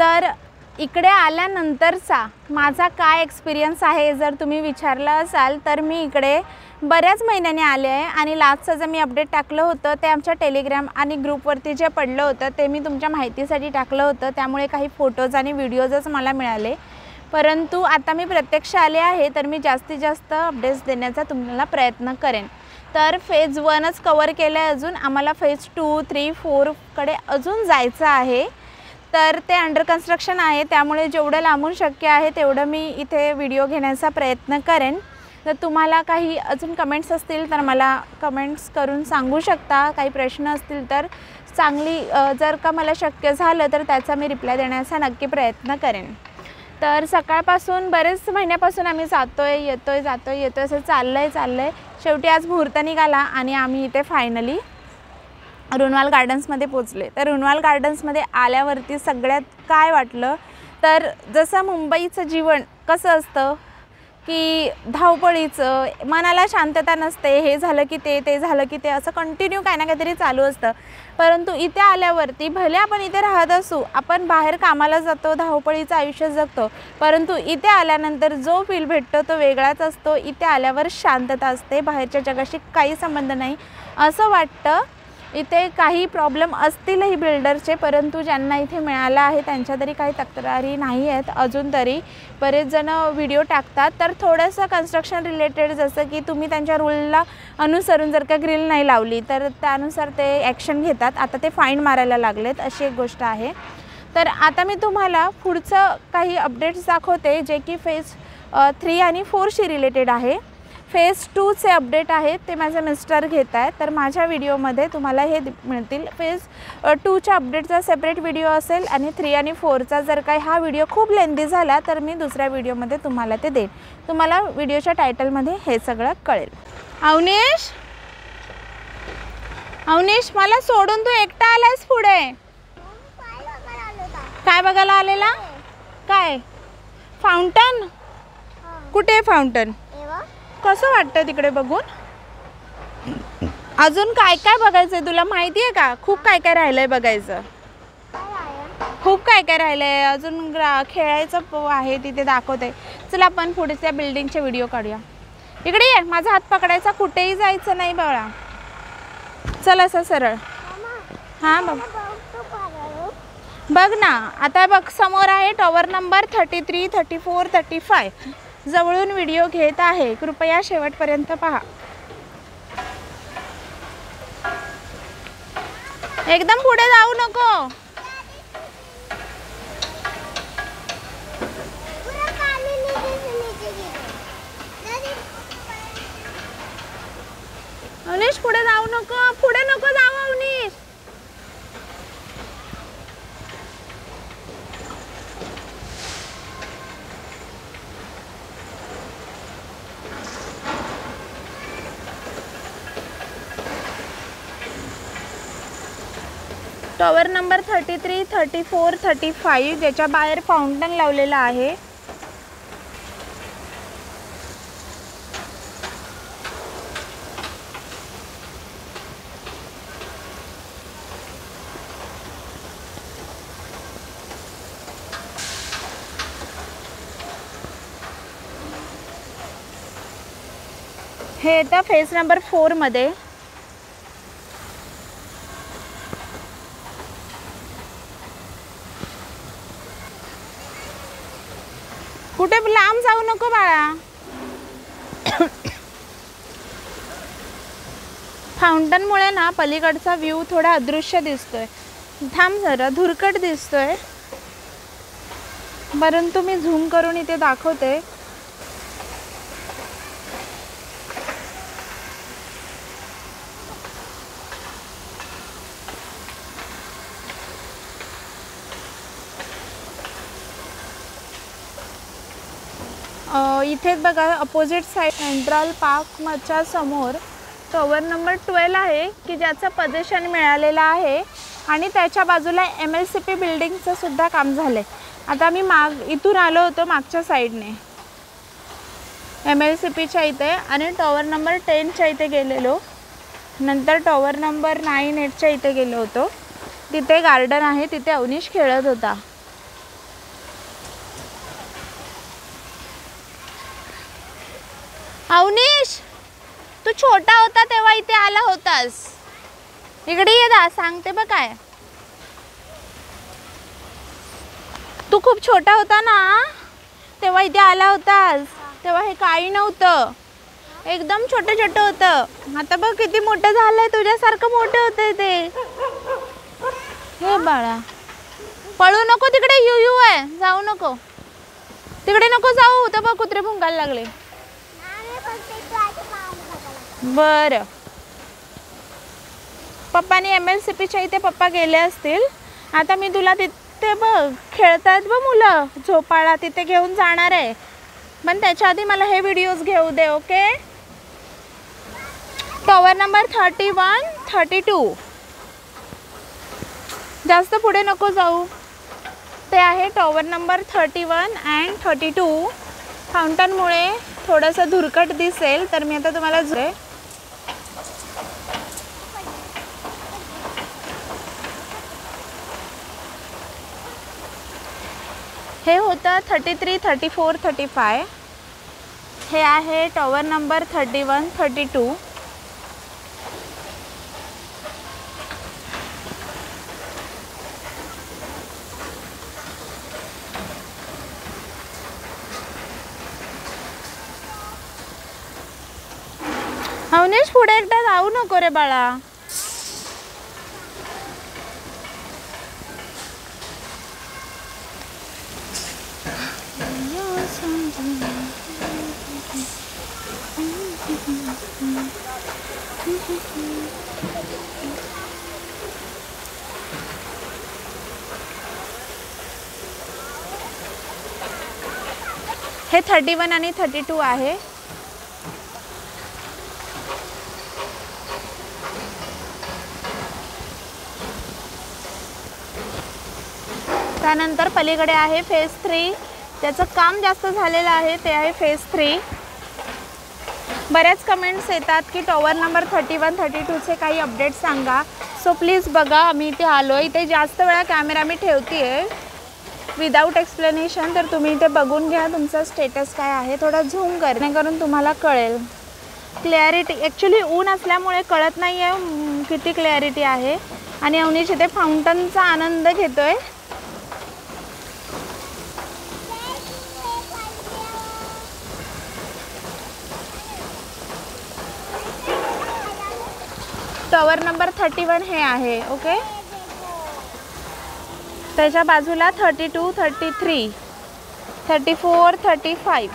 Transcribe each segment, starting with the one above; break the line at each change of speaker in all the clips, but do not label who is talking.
तर इकडे आल्यानंतरचा माझा काय एक्सपिरियन्स आहे जर तुम्ही विचारलं असाल तर मी इकडे बऱ्याच महिन्यांनी आले आहे आणि लास्टचं जे मी अपडेट टाकलं होतं ते आमच्या टेलिग्राम आणि ग्रुपवरती जे पडलं होतं ते मी तुमच्या माहितीसाठी टाकलं होतं, त्यामुळे काही फोटोज आणि व्हिडिओजच मला मिळाले। परंतु आता मी प्रत्यक्ष आले आहे तर मी जास्तीत जास्त अपडेट्स देण्याचा तुम्हाला प्रयत्न करेन। तर फेज 1च कव्हर केलं आहे, अजून आम्हाला फेज 2, 3, 4 कडे अजून जायचं आहे। तर ते अंडर कन्स्ट्रक्शन आहे, त्यामुळे जेवढं लांबून शक्य आहे तेवढं मी इथे व्हिडिओ घेण्याचा प्रयत्न करेन। जर तुम्हाला काही अजून कमेंट्स असतील तर मला कमेंट्स करून सांगू शकता, काही प्रश्न असतील तर चांगली जर का मला शक्य झालं तर त्याचा मी रिप्लाय देण्याचा नक्की प्रयत्न करेन। तर सकाळपासून बरेच महिन्यापासून आम्ही येतोय असं चाललंय। शेवटी आज मुहूर्त निघाला आणि आम्ही इथे फायनली रुनवाल गार्डन्समध्ये पोचले। तर रुनवाल गार्डन्समध्ये आल्यावरती सगळ्यात काय वाटलं तर जसं मुंबईचं जीवन कसं असतं की धावपळीचं, मनाला शांतता नसते, हे झालं की ते झालं की ते, असं कंटिन्यू काही ना काहीतरी चालू असतं। परंतु इथे आल्यावरती भले आपण इथे राहत असू, आपण बाहेर कामाला जातो, धावपळीचं आयुष्य जगतो, परंतु इथे आल्यानंतर जो फील भेटतो तो वेगळाच असतो। इथे आल्यावर शांतता असते, बाहेरच्या जगाशी काही संबंध नाही असं वाटतं। इथे काही प्रॉब्लेम असतीलही बिल्डरचे, परंतु ज्यांना इथे मिळालं आहे त्यांच्या तरी काही तक्रारी नाही आहेत अजून तरी। बरेच जण व्हिडिओ टाकतात तर थोडंसं कन्स्ट्रक्शन रिलेटेड, जसं की तुम्ही त्यांच्या रूलला अनुसरून जर का ग्रिल नाही लावली तर त्यानुसार ते ॲक्शन घेतात, आता ते फाईन मारायला लागलेत, अशी एक गोष्ट आहे। तर आता मी तुम्हाला पुढचं काही अपडेट्स दाखवते जे की फेज 3 आणि 4शी रिलेटेड आहे। फेज 2चे अपडेट आहेत ते माझे मिस्टर घेत आहेत, तर माझ्या व्हिडिओमध्ये तुम्हाला हे मिळतील। फेज 2च्या अपडेटचा सेपरेट व्हिडिओ असेल आणि 3 आणि 4चा जर काही हा व्हिडिओ खूप लेंदी झाला तर मी दुसऱ्या व्हिडिओमध्ये तुम्हाला ते देईन। तुम्हाला व्हिडिओच्या टायटलमध्ये हे सगळं कळेल। अवनीश मला सोडून तू एकटा आलायस पुढे? काय बघायला आलेला? काय फाउंटन? कुठे फाउंटन? कसं वाटतं तिकडे बघून? अजून काय काय बघायचं आहे तुला माहिती आहे का? खूप काय काय राहिलंय बघायचं, खूप काय काय राहिलंय अजून, खेळायचं आहे तिथे दाखवते। चला आपण पुढच्या बिल्डिंगचे व्हिडिओ काढूया। इकडे ये, माझा हात पकडायचा, कुठेही जायचं नाही बाळा, चल असं सरळ। हां बघ ना, आता बघ समोर आहे टॉवर नंबर 33, 34, 35। जवळून व्हिडिओ घेत आहे, कृपया शेवटपर्यंत पहा। एकदम पुढे जाऊ नको। अवनीश पुढे जाऊ नको, पुढे नको जाऊ अवनीश। टॉवर नंबर 33, 34, 35 ज्याच्या बाहेर फाउंटन लावलेला आहे। हे येतं फेज नंबर 4 मध्ये। कुठे लांब जाऊ नको बाळा। फाउंटनमुळे ना पलीकडचा व्ह्यू थोडा अदृश्य दिसतोय, थांब जरा, धुरकट दिसतोय, परंतु मी झूम करून इथे दाखवते। इथेच बघा अपोजिट साइड सेंट्रल पार्कच्या समोर टॉवर नंबर 12 आहे की ज्याचं पोझिशन मिळालेलं आहे आणि त्याच्या बाजूला MLCP बिल्डिंगचं सुद्धा काम झालं आहे। आता मी इथून आलो होतो मागच्या साईडने MLCPच्या इथे आणि टॉवर नंबर 10च्या इथे गेलेलो, नंतर टॉवर नंबर 9, 8च्या इथे गेलो होतो। तिथे गार्डन आहे, तिथे अवनीश खेळत होता। अवनीश, तू छोटा होता तेव्हा इथे आला होतास. इकडे ये दा, सांगते बघ काय. तू खूप छोटा होता ना तेव्हा इथे आला होतास. तेव्हा हे काही नव्हतं, एकदम छोटं छोटं होतं. आता बघ किती मोठं झालंय, तुझ्यासारखं मोठं होतंय ते. हे बाळा, पळू नको तिकडे, यू आहे, जाऊ नको तिकडे, नको जाऊ. तर बघ कुत्रे भुंकायला लागले. बरं, पप्पानी MLCPच्या इथे पप्पा गेले असतील. आता मी तुला तिथे बघ खेळतात बघ मुलं, झोपाळा तिथे घेऊन जाणार आहे. पण त्याच्या आधी मला हे व्हिडिओज घेऊ दे. ओके, टॉवर नंबर 31, 32, जास्त पुढे नको जाऊ. ते आहे टॉवर नंबर 31 अँड 32. फाउंटनमुळे थोडंसं धुरकट दिसेल, तर मी आता तुम्हाला हे होतं 33, 34, 35. हे आहे टॉवर नंबर 31, 32. अवनीश, पुढे एकदा जाऊ नको रे बाळा. हे 31 आणि 32 आहे. त्यानंतर पलीकडे आहे फेज 3. त्याचं काम जास्त झालेलं आहे, ते आहे फेज 3. बऱ्याच कमेंट्स येतात की टॉवर नंबर 31, 32चे काही अपडेट सांगा. सो प्लीज बघा, मी इथे आलो. इथे जास्त वेळा कॅमेरा मी ठेवते आहे विदाऊट एक्सप्लेनेशन, तर तुम्ही इथे बघून घ्या तुमचा स्टेटस काय आहे. थोडा झूम करून तुम्हाला कळेल. क्लॅरिटी ॲक्च्युली ऊन असल्यामुळे कळत नाही आहे किती क्लॅरिटी आहे. आणि अवनीश इथे फाउंटनचा आनंद घेतोय. टॉवर नंबर 31 हे आहे. ओके, त्याच्या बाजूला 32, 33, 34, 35.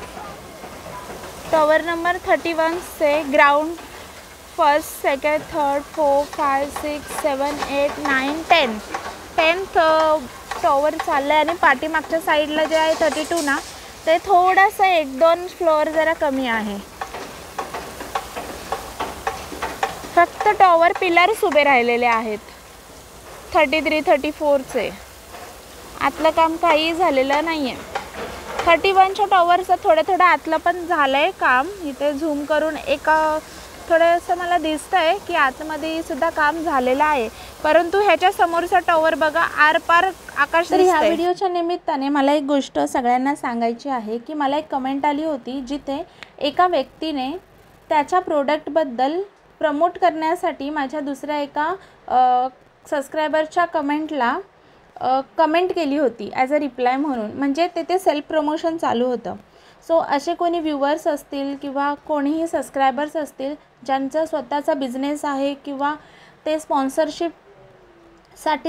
टॉवर नंबर 31 से ground first, second, third, 4, 5, 6, 7, 8, 9, 10. 10th tower चाललं आहे. आणि पाठीमागच्या साईडला जे आहे 32 ना, ते थोडंसं 1-2 फ्लोअर जरा कमी आहे. फक्त टॉवर पिलर्स उभे राहिलेले आहेत 33, 34चे. आतलं काम काही झालेलं नाही आहे. 31च्या टॉवरचं थोडं आतलं पण झालं आहे काम. इथे झूम करून एक थोडंसं मला दिसतं आहे की आतमध्ये सुद्धा काम झालेलं आहे. परंतु ह्याच्या समोरचा टॉवर बघा, आरपार आकाश. तर ह्या व्हिडिओच्या निमित्ताने मला एक गोष्ट सगळ्यांना सांगायची आहे की मला एक कमेंट आली होती जिथे एका व्यक्तीने त्याच्या प्रोडक्टबद्दल प्रमोट करण्यासाठी माझ्या दुसऱ्या एका सबस्क्रायबरच्या कमेंटला कमेंट केली होती ॲज अ रिप्लाय म्हणून. म्हणजे तेथे सेल्फ प्रमोशन चालू होतं. सो असे कोणी व्ह्यूवर्स असतील किंवा कोणीही सबस्क्रायबर्स असतील ज्यांचा स्वतःचा बिझनेस आहे किंवा ते स्पॉन्सरशिपसाठी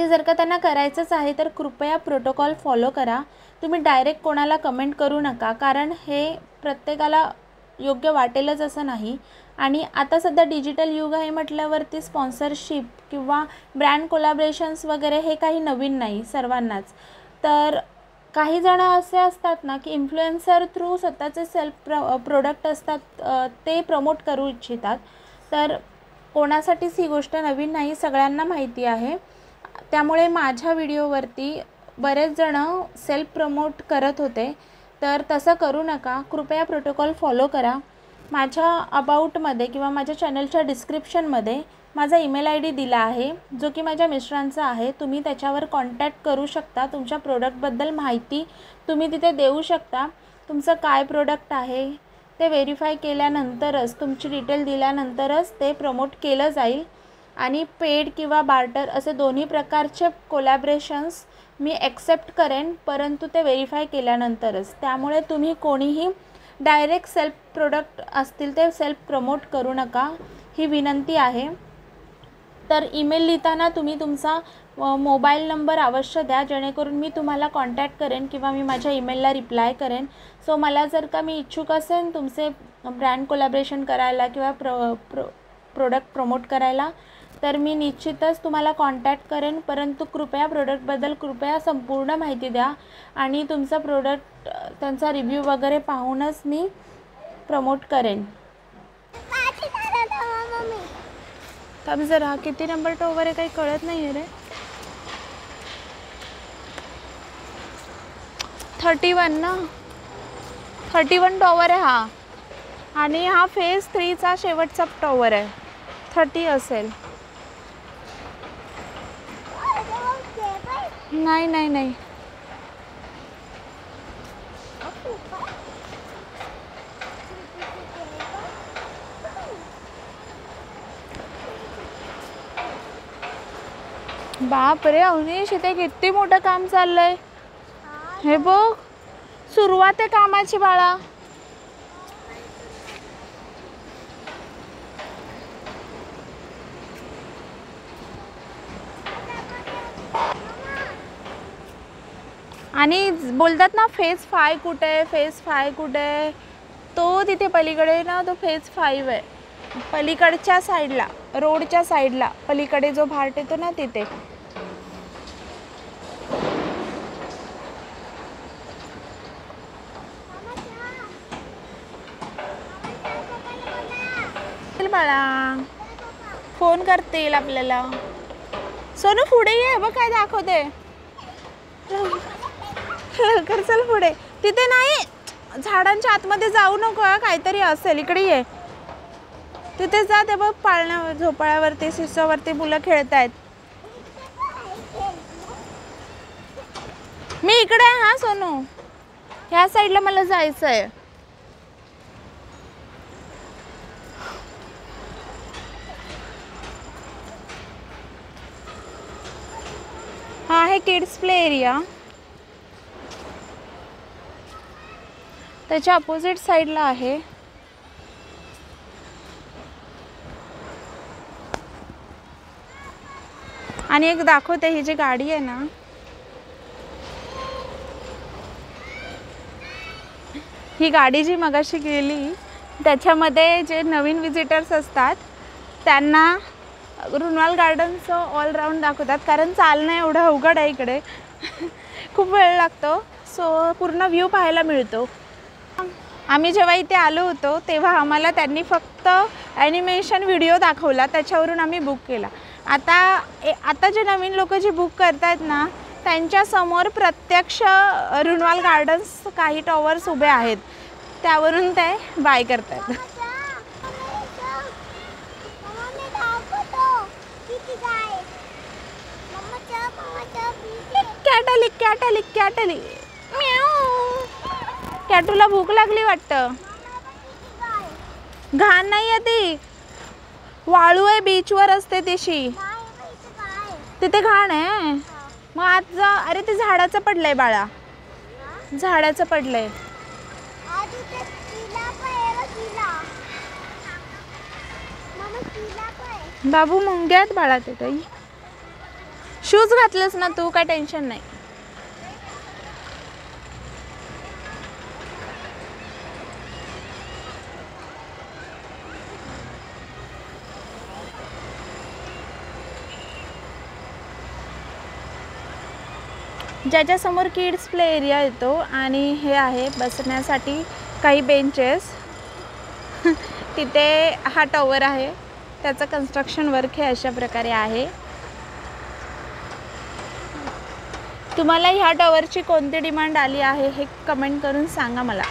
जर का त्यांना करायचंच आहे, तर कृपया प्रोटोकॉल फॉलो करा. तुम्ही डायरेक्ट कोणाला कमेंट करू नका, कारण हे प्रत्येकाला योग्य वाटेलच असं नाही. आणि आता सध्या डिजिटल युग आहे म्हटल्यावरती स्पॉन्सरशिप किंवा ब्रँड कोलॅबरेशन्स वगैरे हे काही नवीन नाही सर्वांनाच. तर काही जण असे असतात ना की इन्फ्लुएन्सर थ्रू स्वतःचे सेल्फ प्रोडक्ट असतात ते प्रमोट करू इच्छितात. तर कोणासाठीच ही गोष्ट नवीन नाही, सगळ्यांना माहिती आहे. त्यामुळे माझ्या व्हिडिओवरती बरेच जण सेल्फ प्रमोट करत होते, तर तसं करू नका. कृपया प्रोटोकॉल फॉलो करा. माझ्या अबाउटमध्ये किंवा माझ्या चॅनलच्या डिस्क्रिप्शनमध्ये माझा ईमेल ID दिला आहे जो की माझ्या मिस्टरांचा आहे. तुम्ही त्याच्यावर कॉन्टॅक्ट करू शकता. तुमच्या प्रोडक्टबद्दल माहिती तुम्ही तिथे देऊ शकता. तुमचं काय प्रोडक्ट आहे, ते व्हेरीफाय केल्यानंतरच, तुमची डिटेल दिल्यानंतरच ते प्रमोट केलं जाईल. आणि पेड किंवा बार्टर असे दोन्ही प्रकारचे कोलॅबरेशन्स मी ॲक्सेप्ट करेन, परंतु ते व्हेरीफाय केल्यानंतरच. त्यामुळे तुम्ही कोणीही डायरेक्ट सेल्फ प्रोडक्ट असतील ते सेल्फ प्रमोट करू नका, ही विनंती आहे. तर ईमेल लिहिताना तुम्ही तुमचा मोबाईल नंबर अवश्य द्या, जेणेकरून मी तुम्हाला कॉन्टॅक्ट करेन किंवा मी माझ्या ईमेलला रिप्लाय करेन. सो मला जर का मी इच्छुक असेल तुमचे ब्रँड कोलॅबरेशन करायला किंवा प्रोडक्ट प्रमोट करायला, तर मी निश्चितच तुम्हाला कॉन्टॅक्ट करेन. परंतु कृपया प्रोडक्टबद्दल कृपया संपूर्ण माहिती द्या आणि तुमचा प्रोडक्ट त्यांचा रिव्ह्यू वगैरे पाहूनच मी प्रमोट करेन. थांब जरा, किती नंबर टॉवर आहे काही कळत नाही आहे रे. 31 ना, 31 टॉवर आहे हा. आणि हा फेज 3चा शेवटचा टॉवर आहे. 30 असेल. नाही नाही नाही, बाप रे अवनीश, इथे किती मोठं काम चाललंय. हे बघ, सुरुवात आहे कामाची बाळा. आणि बोलतात ना फेज 5 कुठे आहे, फेज 5 कुठे आहे, तो तिथे पलीकडे ना, तो फेज 5 आहे. पलीकडच्या साईडला, रोडच्या साईडला पलीकडे जो भाट येतो ना तिथे. बाळा फोन करतील आपल्याला. सोनू पुढे ये, बघ काय दाखवते. कर चल पुढे. तिथे नाही, झाडांच्या आतमध्ये जाऊ नको, काहीतरी असेल. इकडे ये, तिथे जा. ते बघ पाळण्या झोपाळ्यावरती शिसावरती मुलं खेळतायत. मी इकडे आहे हा सोनू, ह्या साईडला मला जायचं आहे. हा आहे किड्स प्ले एरिया. त्याच्या अपोजिट साईडला आहे. आणि एक दाखवते, ही जी गाडी आहे ना, ही गाडी जी मगाशी गेली त्याच्यामध्ये जे नवीन विजिटर्स असतात त्यांना रुनवाल गार्डनचं ऑलराऊंड दाखवतात. कारण चालणं एवढं अवघड आहे इकडे, खूप वेळ लागतो. सो पूर्ण व्ह्यू पाहायला मिळतो. आम्ही जेव्हा इथे आलो होतो तेव्हा आम्हाला त्यांनी फक्त ॲनिमेशन व्हिडिओ दाखवला, त्याच्यावरून आम्ही बुक केला. आता जे नवीन लोक जे बुक करतात ना, त्यांच्यासमोर प्रत्यक्ष रुनवाल गार्डन्स काही टॉवर्स उभे आहेत, त्यावरून ते बाय करतात. कॅटली कॅटूला भूक लागली वाटतं. घाण नाही आहे ती, वाळू आहे, बीचवर असते तशी. तिथे घाण आहे. मग आज जा. अरे ते झाडाचं पडलंय बाळा, झाडाचं पडलंय. बाबू मुंग्यात बाळा तिथे. शूज घातलेस ना तू, काय टेन्शन नाही. ज्याच्यासमोर किड्स प्ले एरिया येतो आणि हे आहे बसण्यासाठी काही बेंचेस. तिथे हा टॉवर आहे, त्याचं कन्स्ट्रक्शन वर्क हे अशा प्रकारे आहे. तुम्हाला ह्या टॉवरची कोणती डिमांड आली आहे हे कमेंट करून सांगा मला.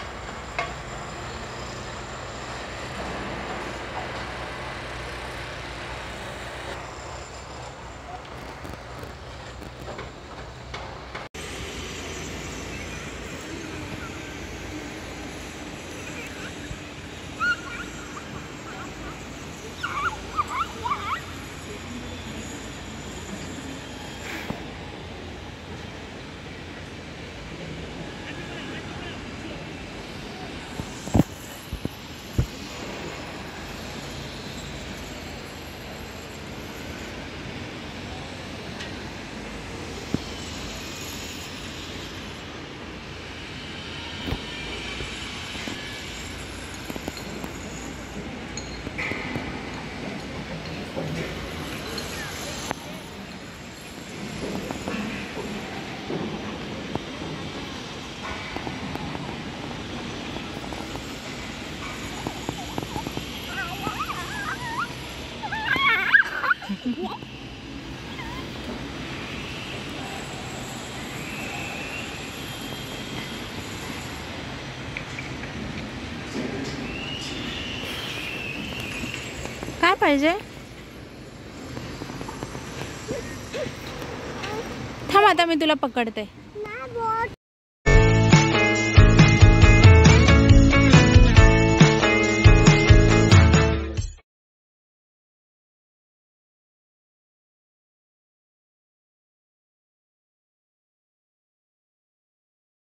काय पाहिजे? थांब आता मी तुला पकडते.